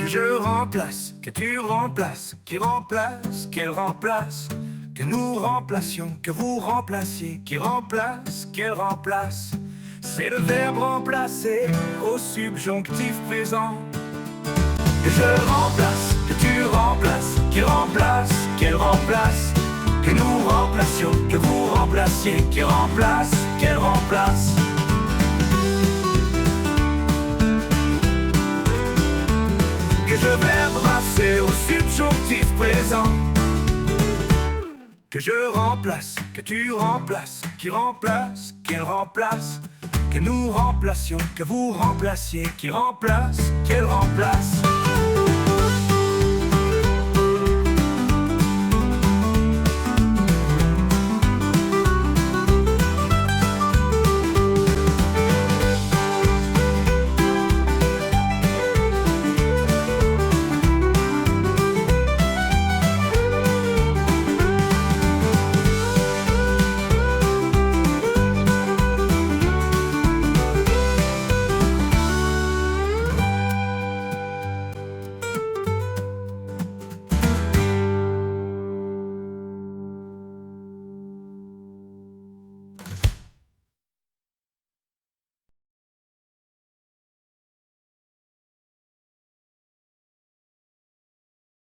je remplace, que tu remplaces, qui remplace, qu'elle remplace, que nous remplacions, que vous remplaciez, qui remplace, qu'elle remplace. C'est le verbe remplacer au subjonctif présent. Que je remplace, que tu remplaces, qui remplace, qu'elle remplace, que nous remplacions, que vous remplaciez, qui remplace, qu'elle remplace. Que je verbe passer au subjonctif présent. Que je remplace, que tu remplaces, qui remplace, qu'elle remplace, que nous remplacions, que vous remplaciez, qui remplace, qu'elle remplace.